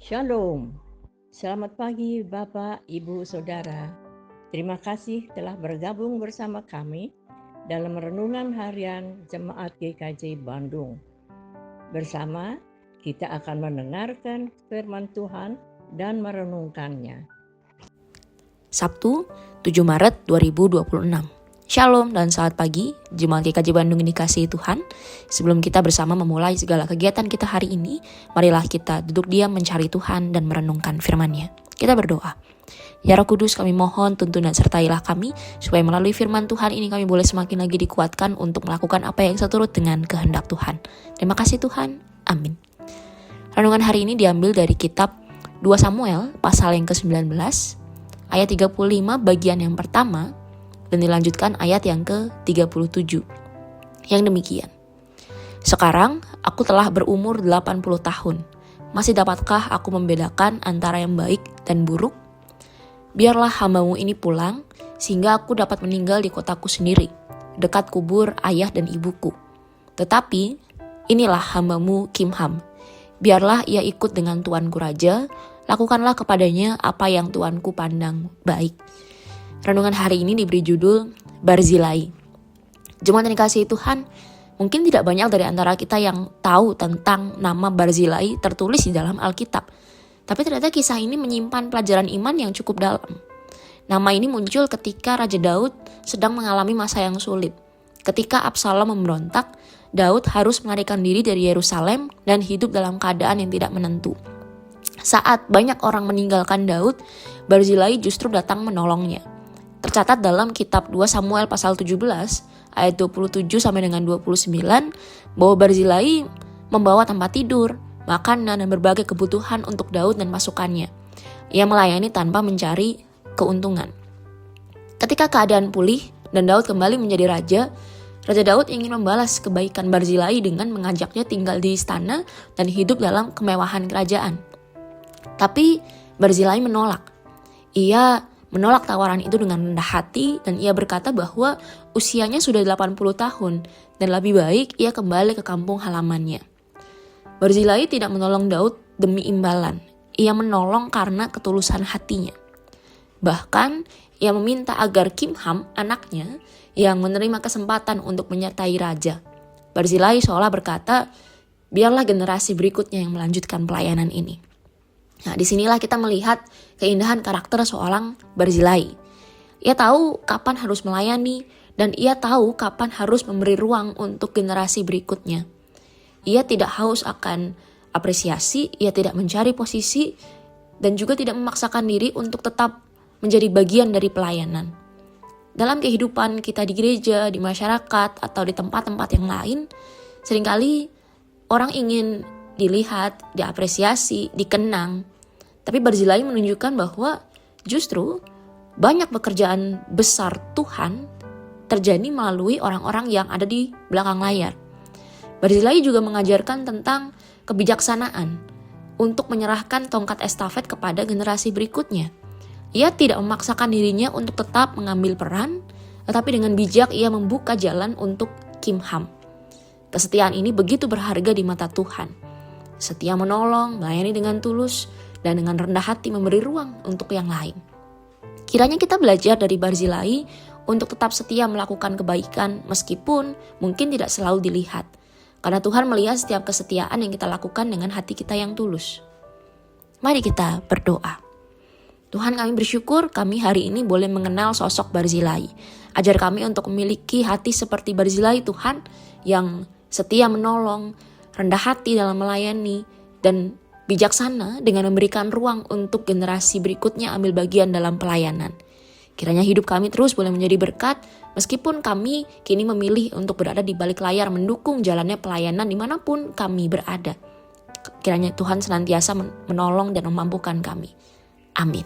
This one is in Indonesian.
Shalom, selamat pagi Bapak, Ibu, Saudara. Terima kasih telah bergabung bersama kami dalam Renungan Harian Jemaat GKJ Bandung. Bersama kita akan mendengarkan firman Tuhan dan merenungkannya. Sabtu, 7 Maret 2026. Shalom dan selamat pagi, Jemaat GKJ Bandung yang dikasihi Tuhan. Sebelum kita bersama memulai segala kegiatan kita hari ini, marilah kita duduk diam mencari Tuhan dan merenungkan firman-Nya. Kita berdoa. Ya Roh Kudus, kami mohon tuntun dan sertailah kami, supaya melalui firman Tuhan ini kami boleh semakin lagi dikuatkan untuk melakukan apa yang seturut dengan kehendak Tuhan. Terima kasih Tuhan, amin. Renungan hari ini diambil dari kitab 2 Samuel pasal yang ke-19, ayat 35 bagian yang pertama, dan dilanjutkan ayat yang ke-37. Yang demikian. Sekarang aku telah berumur 80 tahun. Masih dapatkah aku membedakan antara yang baik dan buruk? Biarlah hamba-Mu ini pulang, sehingga aku dapat meninggal di kotaku sendiri, dekat kubur ayah dan ibuku. Tetapi, inilah hamba-Mu Kimham. Biarlah ia ikut dengan tuanku raja, lakukanlah kepadanya apa yang tuanku pandang baik. Renungan hari ini diberi judul Barzilai. Jemaat yang dikasihi Tuhan, mungkin tidak banyak dari antara kita yang tahu tentang nama Barzilai tertulis di dalam Alkitab. Tapi ternyata kisah ini menyimpan pelajaran iman yang cukup dalam. Nama ini muncul ketika Raja Daud sedang mengalami masa yang sulit. Ketika Absalom memberontak, Daud harus melarikan diri dari Yerusalem dan hidup dalam keadaan yang tidak menentu. Saat banyak orang meninggalkan Daud, Barzilai justru datang menolongnya. Tercatat dalam kitab 2 Samuel pasal 17 ayat 27 sampai dengan 29 bahwa Barzilai membawa tempat tidur, makanan dan berbagai kebutuhan untuk Daud dan pasukannya. Ia melayani tanpa mencari keuntungan. Ketika keadaan pulih dan Daud kembali menjadi raja, Raja Daud ingin membalas kebaikan Barzilai dengan mengajaknya tinggal di istana dan hidup dalam kemewahan kerajaan. Tapi Barzilai menolak. Ia menolak tawaran itu dengan rendah hati dan ia berkata bahwa usianya sudah 80 tahun dan lebih baik ia kembali ke kampung halamannya. Barzilai tidak menolong Daud demi imbalan. Ia menolong karena ketulusan hatinya. Bahkan ia meminta agar Kimham, anaknya, yang menerima kesempatan untuk menyertai raja. Barzilai seolah berkata, biarlah generasi berikutnya yang melanjutkan pelayanan ini. Nah, disinilah kita melihat keindahan karakter seorang Barzilai. Ia tahu kapan harus melayani dan ia tahu kapan harus memberi ruang untuk generasi berikutnya. Ia tidak haus akan apresiasi, ia tidak mencari posisi dan juga tidak memaksakan diri untuk tetap menjadi bagian dari pelayanan. Dalam kehidupan kita di gereja, di masyarakat, atau di tempat-tempat yang lain, seringkali orang ingin dilihat, diapresiasi, dikenang. Tapi Barzilai menunjukkan bahwa justru banyak pekerjaan besar Tuhan terjadi melalui orang-orang yang ada di belakang layar. Barzilai juga mengajarkan tentang kebijaksanaan untuk menyerahkan tongkat estafet kepada generasi berikutnya. Ia tidak memaksakan dirinya untuk tetap mengambil peran, tetapi dengan bijak ia membuka jalan untuk Kimham. Kesetiaan ini begitu berharga di mata Tuhan. Setia menolong, melayani dengan tulus, dan dengan rendah hati memberi ruang untuk yang lain. Kiranya kita belajar dari Barzilai untuk tetap setia melakukan kebaikan meskipun mungkin tidak selalu dilihat. Karena Tuhan melihat setiap kesetiaan yang kita lakukan dengan hati kita yang tulus. Mari kita berdoa. Tuhan, kami bersyukur kami hari ini boleh mengenal sosok Barzilai. Ajar kami untuk memiliki hati seperti Barzilai Tuhan yang setia menolong, rendah hati dalam melayani, dan bijaksana dengan memberikan ruang untuk generasi berikutnya ambil bagian dalam pelayanan. Kiranya hidup kami terus boleh menjadi berkat, meskipun kami kini memilih untuk berada di balik layar mendukung jalannya pelayanan dimanapun kami berada. Kiranya Tuhan senantiasa menolong dan memampukan kami. Amin.